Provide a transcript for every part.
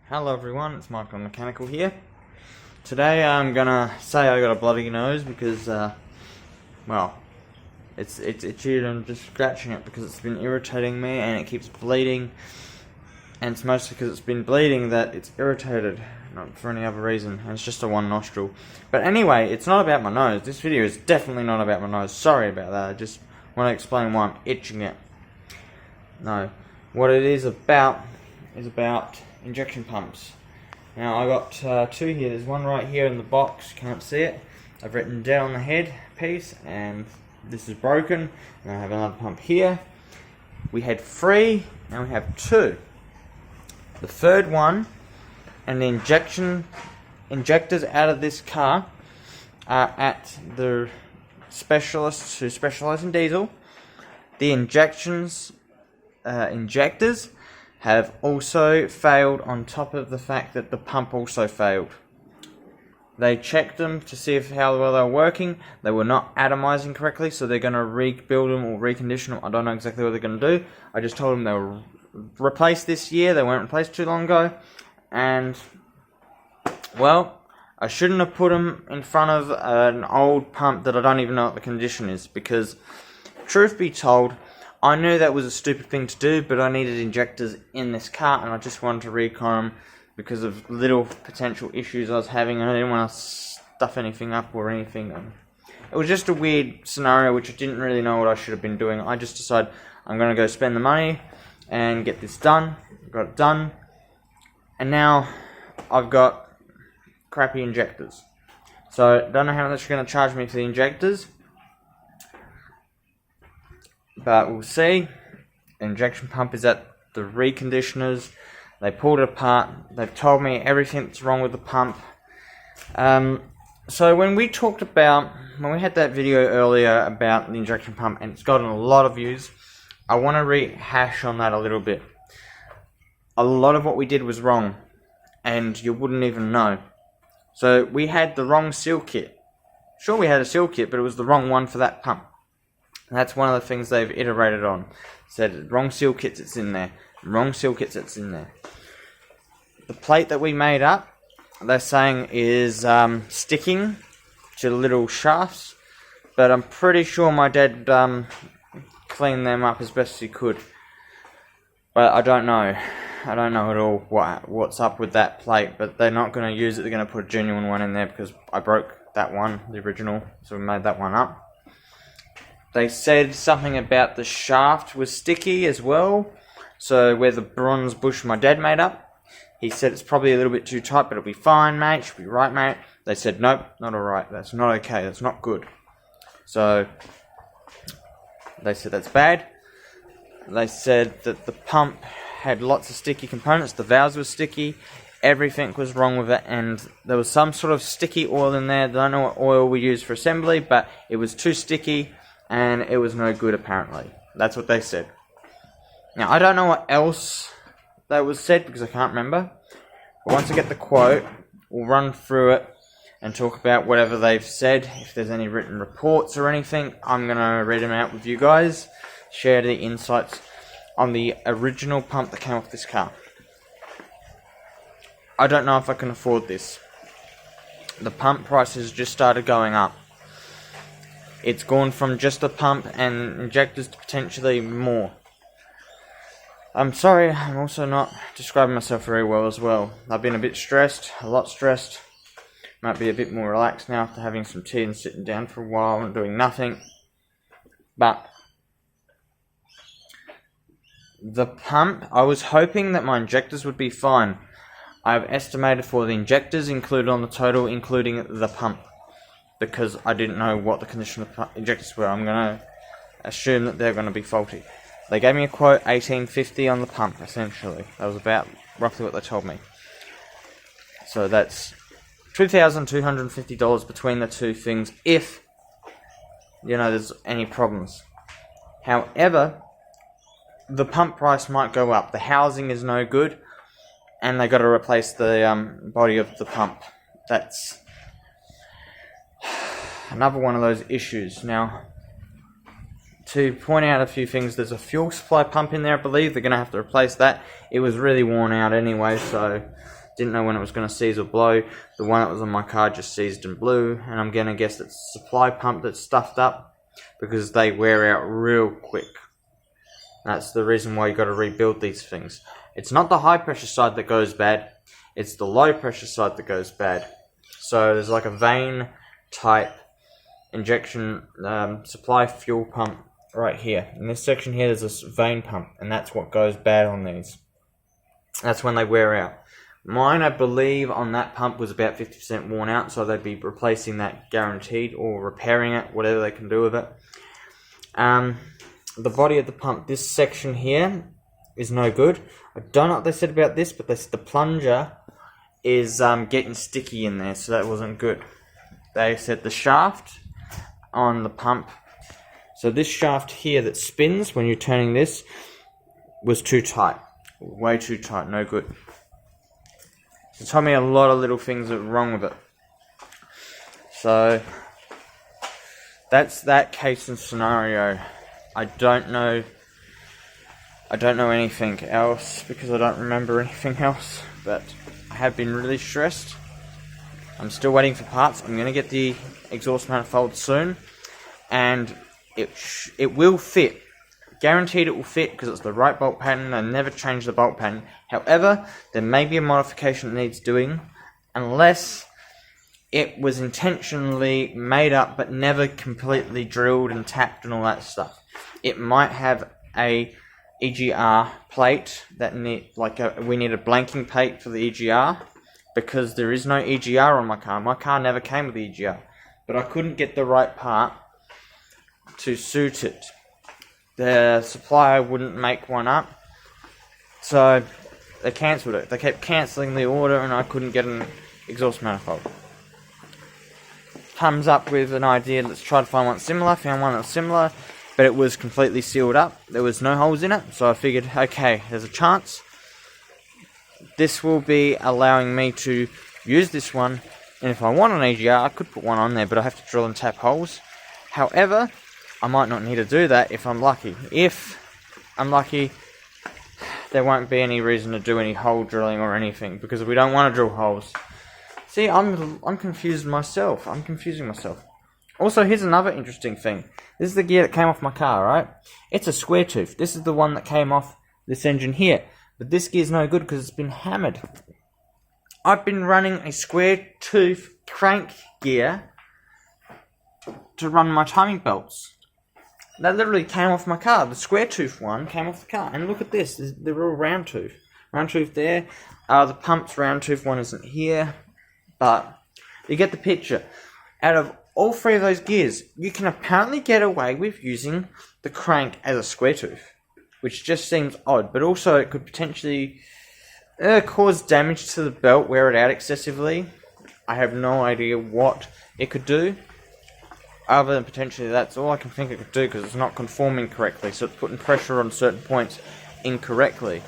Hello everyone, it's Michael Mechanical here. Today I'm gonna say I got a bloody nose because, well, it's itchy and I'm just scratching it because it's been irritating me and it keeps bleeding. And it's mostly because it's been bleeding that it's irritated, not for any other reason. And it's just a one nostril. But anyway, it's not about my nose. This video is definitely not about my nose. Sorry about that. I just want to explain why I'm itching it. No, what it is about injection pumps. Now I got two here. There's one right here in the box. Can't see it. I've written down the head piece, and this is broken. And I have another pump here. We had 3, now we have 2. The third one, and the injectors out of this car are at the specialists who specialize in diesel. The injectors have also failed, on top of the fact that the pump also failed. They checked them to see how well they were working. They were not atomizing correctly, so they're going to rebuild them or recondition them. I don't know exactly what they're going to do. I just told them they were replaced this year. They weren't replaced too long ago. And, well, I shouldn't have put them in front of an old pump that I don't even know what the condition is. Because, truth be told, I knew that was a stupid thing to do, but I needed injectors in this car, and I just wanted to recon them because of little potential issues I was having, and I didn't want to stuff anything up or anything. It was just a weird scenario which I didn't really know what I should have been doing. I just decided I'm going to go spend the money and get this done. Got it done, and now I've got crappy injectors. So, don't know how much you're going to charge me for the injectors, but we'll see. The injection pump is at the reconditioners. They pulled it apart. They've told me everything that's wrong with the pump. So when we had that video earlier about the injection pump, and it's gotten a lot of views, I want to rehash on that a little bit. A lot of what we did was wrong, and you wouldn't even know. So we had the wrong seal kit. Sure, we had a seal kit, but it was the wrong one for that pump. And that's one of the things they've iterated on. Said, wrong seal kits, it's in there. Wrong seal kits, it's in there. The plate that we made up, they're saying is sticking to the little shafts. But I'm pretty sure my dad cleaned them up as best as he could. But I don't know. I don't know at all what's up with that plate. But they're not going to use it. They're going to put a genuine one in there because I broke that one, the original. So we made that one up. They said something about the shaft was sticky as well. So where the bronze bush my dad made up, he said it's probably a little bit too tight, but it'll be fine, mate. Should be right, mate. They said, nope, not alright. That's not okay. That's not good. So they said that's bad. They said that the pump had lots of sticky components. The valves were sticky. Everything was wrong with it, and there was some sort of sticky oil in there. I don't know what oil we used for assembly, but it was too sticky. And it was no good, apparently. That's what they said. Now, I don't know what else that was said, because I can't remember. But once I get the quote, we'll run through it and talk about whatever they've said. If there's any written reports or anything, I'm going to read them out with you guys. Share the insights on the original pump that came off this car. I don't know if I can afford this. The pump prices just started going up. It's gone from just a pump and injectors to potentially more. I'm sorry, I'm also not describing myself very well as well. I've been a bit stressed, a lot stressed. Might be a bit more relaxed now after having some tea and sitting down for a while and doing nothing. But the pump, I was hoping that my injectors would be fine. I've estimated for the injectors included on the total, including the pump. Because I didn't know what the condition of the injectors were. I'm going to assume that they're going to be faulty. They gave me a quote, $18.50 on the pump, essentially. That was about roughly what they told me. So that's $2,250 between the two things, if, there's any problems. However, the pump price might go up. The housing is no good, and they got to replace the body of the pump. That's another one of those issues. Now, to point out a few things. There's a fuel supply pump in there, I believe. They're going to have to replace that. It was really worn out anyway, so didn't know when it was going to seize or blow. The one that was on my car just seized and blew, and I'm going to guess it's a supply pump that's stuffed up because they wear out real quick. That's the reason why you got to rebuild these things. It's not the high pressure side that goes bad, it's the low pressure side that goes bad. So there's like a vane type injection supply fuel pump right here. In this section here there's a vane pump, and that's what goes bad on these. That's when they wear out. Mine, I believe, on that pump was about 50% worn out, so they'd be replacing that guaranteed, or repairing it, whatever they can do with it. The body of the pump, this section here is no good. I don't know what they said about this, but the plunger is getting sticky in there, so that wasn't good. They said the shaft on the pump, so this shaft here that spins when you're turning this, was too tight. Way too tight, no good. So it told me a lot of little things that were wrong with it. So that's that case and scenario. I don't know anything else because I don't remember anything else, but I have been really stressed. I'm still waiting for parts. I'm going to get the exhaust manifold soon, and it will fit. Guaranteed it will fit because it's the right bolt pattern. I never change the bolt pattern. However, there may be a modification that needs doing, unless it was intentionally made up but never completely drilled and tapped and all that stuff. It might have a EGR plate that we need a blanking plate for the EGR, because there is no EGR on my car. My car never came with EGR, but I couldn't get the right part to suit it. The supplier wouldn't make one up, so they cancelled it. They kept cancelling the order, and I couldn't get an exhaust manifold. Comes up with an idea, let's try to find one similar. Found one that was similar, but it was completely sealed up. There was no holes in it, so I figured, okay, there's a chance. This will be allowing me to use this one, and if I want an EGR, I could put one on there, but I have to drill and tap holes. However, I might not need to do that if I'm lucky. If I'm lucky, there won't be any reason to do any hole drilling or anything, because we don't want to drill holes. See, I'm confused myself. I'm confusing myself. Also, here's another interesting thing. This is the gear that came off my car, right? It's a square tooth. This is the one that came off this engine here. But this gear's no good because it's been hammered. I've been running a square tooth crank gear to run my timing belts. That literally came off my car. The square tooth one came off the car. And look at this. They're all round tooth. Round tooth there. The pump's round tooth one isn't here. But you get the picture. Out of all three of those gears, you can apparently get away with using the crank as a square tooth, which just seems odd. But also it could potentially cause damage to the belt, wear it out excessively. I have no idea what it could do. Other than potentially that's all I can think it could do, because it's not conforming correctly, so it's putting pressure on certain points incorrectly.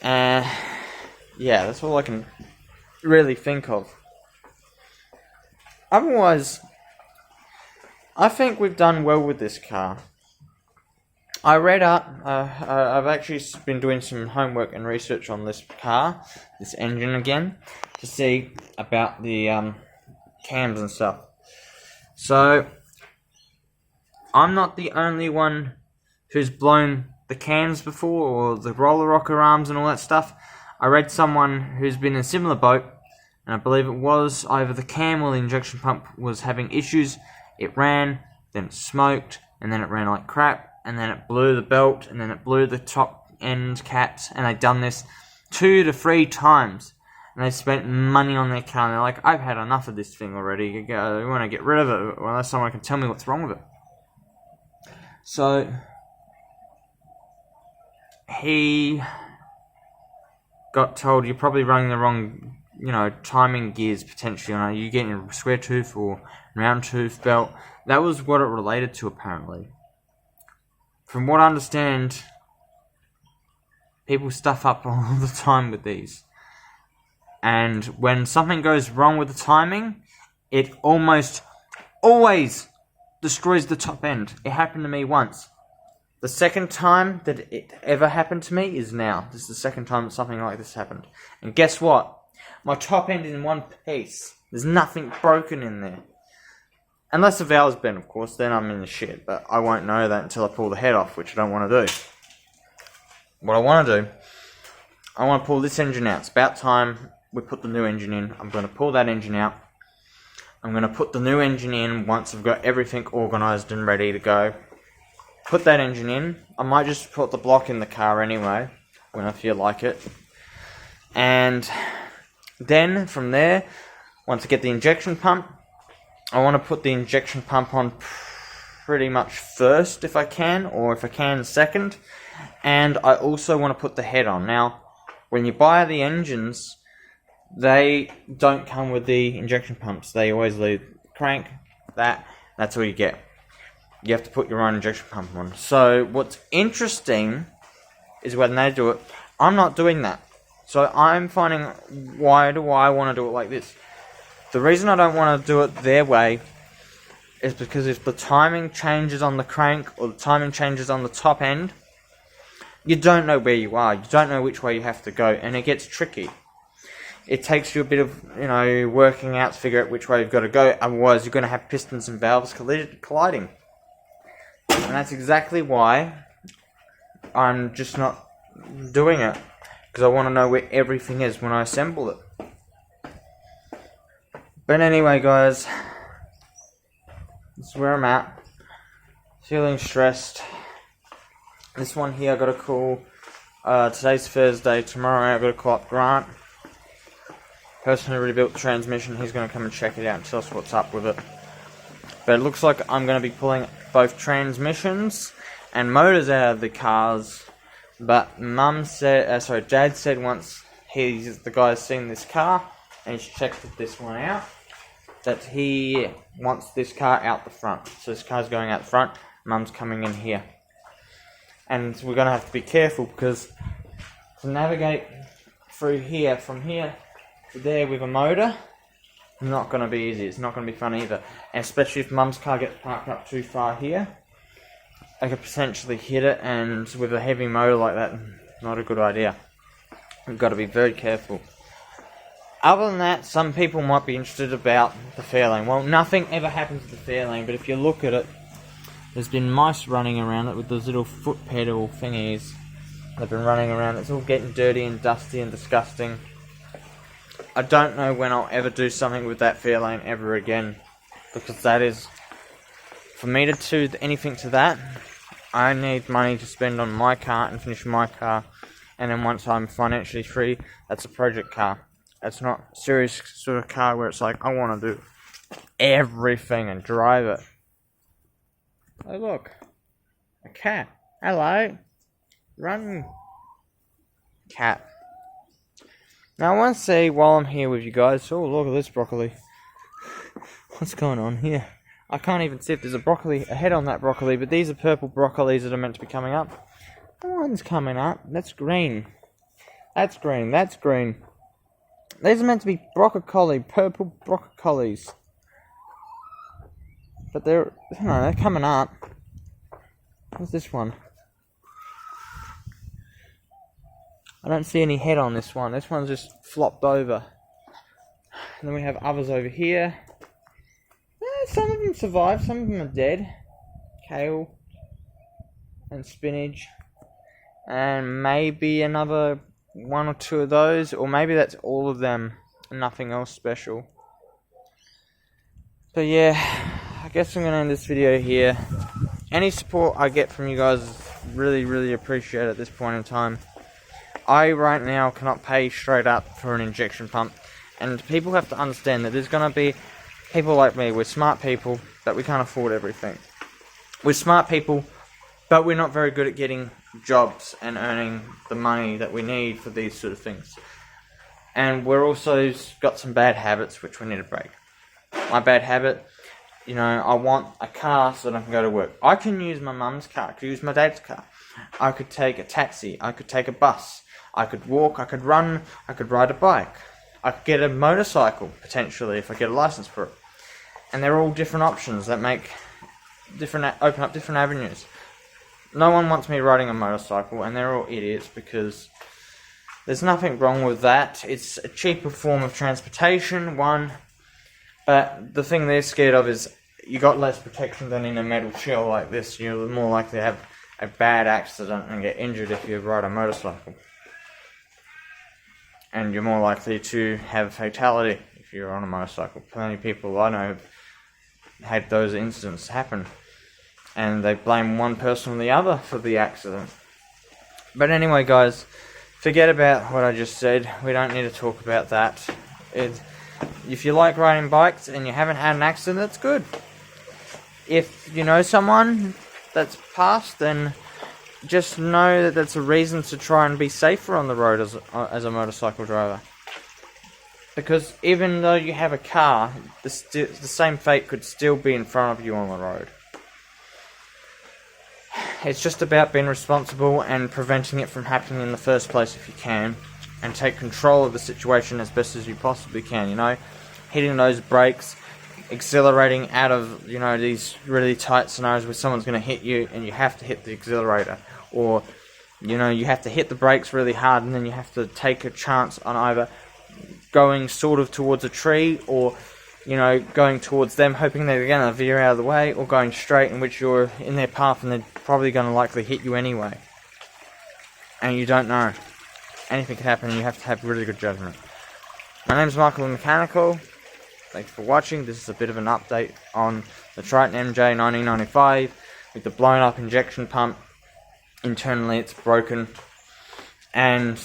Yeah, that's all I can really think of. Otherwise, I think we've done well with this car. I read up, I've actually been doing some homework and research on this car, this engine again, to see about the cams and stuff. So, I'm not the only one who's blown the cams before, or the roller rocker arms and all that stuff. I read someone who's been in a similar boat, and I believe it was either the cam or the injection pump was having issues. It ran, then it smoked, and then it ran like crap, and then it blew the belt, and then it blew the top end caps, and they'd done this 2 to 3 times. And they spent money on their car, and they're like, I've had enough of this thing already. You want to get rid of it, unless someone can tell me what's wrong with it. So, he got told, you're probably running the wrong, timing gears potentially. You're getting a square tooth or round tooth belt. That was what it related to, apparently. From what I understand, people stuff up all the time with these. And when something goes wrong with the timing, it almost always destroys the top end. It happened to me once. The second time that it ever happened to me is now. This is the second time that something like this happened. And guess what? My top end is in one piece. There's nothing broken in there. Unless the valve's bent, of course, then I'm in the shit. But I won't know that until I pull the head off, which I don't want to do. What I want to do, I want to pull this engine out. It's about time we put the new engine in. I'm going to pull that engine out. I'm going to put the new engine in once I've got everything organised and ready to go. Put that engine in. I might just put the block in the car anyway, when I feel like it. And then, from there, once I get the injection pump, I want to put the injection pump on pretty much first if I can, or if I can second. And I also want to put the head on. Now, when you buy the engines, they don't come with the injection pumps. They always leave crank, that's all you get. You have to put your own injection pump on. So what's interesting is when they do it, I'm not doing that. So I'm finding, why do I want to do it like this? The reason I don't want to do it their way is because if the timing changes on the crank or the timing changes on the top end, you don't know where you are. You don't know which way you have to go, and it gets tricky. It takes you a bit of, working out to figure out which way you've got to go. Otherwise, you're going to have pistons and valves colliding. And that's exactly why I'm just not doing it. Because I want to know where everything is when I assemble it. But anyway, guys, this is where I'm at. Feeling stressed. This one here I got to call. Today's Thursday. Tomorrow I got to call up Grant. Person who rebuilt the transmission. He's going to come and check it out and tell us what's up with it. But it looks like I'm going to be pulling both transmissions and motors out of the cars. But Dad said once the guy's seen this car and he's checked this one out, that he wants this car out the front. So this car's going out the front, Mum's coming in here. And we're going to have to be careful because to navigate through here, from here to there with a motor, not going to be easy. It's not going to be fun either. And especially if Mum's car gets parked up too far here, I could potentially hit it, and with a heavy motor like that, not a good idea. We've got to be very careful. Other than that, some people might be interested about the Fairlane. Well, nothing ever happens to the Fairlane, but if you look at it, there's been mice running around it with those little foot pedal thingies. They've been running around. It's all getting dirty and dusty and disgusting. I don't know when I'll ever do something with that Fairlane ever again, because that is, for me to do anything to that, I need money to spend on my car and finish my car, and then once I'm financially free, that's a project car. That's not a serious sort of car where it's like, I want to do everything and drive it. Oh look, a cat. Hello. Run. Cat. Now I want to see, while I'm here with you guys, oh look at this broccoli. What's going on here? I can't even see if there's a head on that broccoli, but these are purple broccolis that are meant to be coming up. One's coming up. That's green. That's green. That's green. These are meant to be broccoli, purple broccolis. But they're coming up. What's this one? I don't see any head on this one. This one's just flopped over. And then we have others over here. Some of them survive, some of them are dead. Kale and spinach. And maybe another one or two of those. Or maybe that's all of them. Nothing else special. But yeah, I guess I'm going to end this video here. Any support I get from you guys is really, really appreciated at this point in time. I right now cannot pay straight up for an injection pump. And people have to understand that there's going to be people like me. We're smart people, but we can't afford everything. We're smart people, but we're not very good at getting jobs and earning the money that we need for these sort of things. And we're also got some bad habits which we need to break. My bad habit, I want a car so that I can go to work. I can use my mum's car, I could use my dad's car. I could take a taxi, I could take a bus, I could walk, I could run, I could ride a bike. I could get a motorcycle, potentially, if I get a license for it. And they're all different options that make open up different avenues. No one wants me riding a motorcycle, and they're all idiots, because there's nothing wrong with that. It's a cheaper form of transportation, one, but the thing they're scared of is you got less protection than in a metal shell like this. You're more likely to have a bad accident and get injured if you ride a motorcycle. And you're more likely to have fatality if you're on a motorcycle. Plenty of people I know have had those incidents happen, and they blame one person or the other for the accident. But anyway, guys, forget about what I just said. We don't need to talk about that. If you like riding bikes and you haven't had an accident, that's good. If you know someone that's passed, then just know that that's a reason to try and be safer on the road as a motorcycle driver. Because even though you have a car, the same fate could still be in front of you on the road. It's just about being responsible and preventing it from happening in the first place if you can, and take control of the situation as best as you possibly can, you know, hitting those brakes, accelerating out of, you know, these really tight scenarios where someone's going to hit you and you have to hit the accelerator, or, you know, you have to hit the brakes really hard and then you have to take a chance on either going sort of towards a tree, or, you know, going towards them hoping they're going to veer out of the way, or going straight in which you're in their path and they're probably going to likely hit you anyway. And you don't know. Anything can happen, and you have to have really good judgment. My name's Michael the Mechanical. Thanks for watching. This is a bit of an update on the Triton MJ 1995 with the blown up injection pump. Internally it's broken. And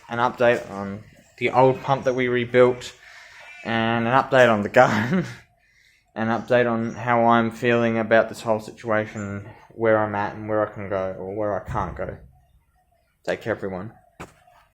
an update on the old pump that we rebuilt. And an update on the gun. An update on how I'm feeling about this whole situation, where I'm at and where I can go or where I can't go. Take care, everyone.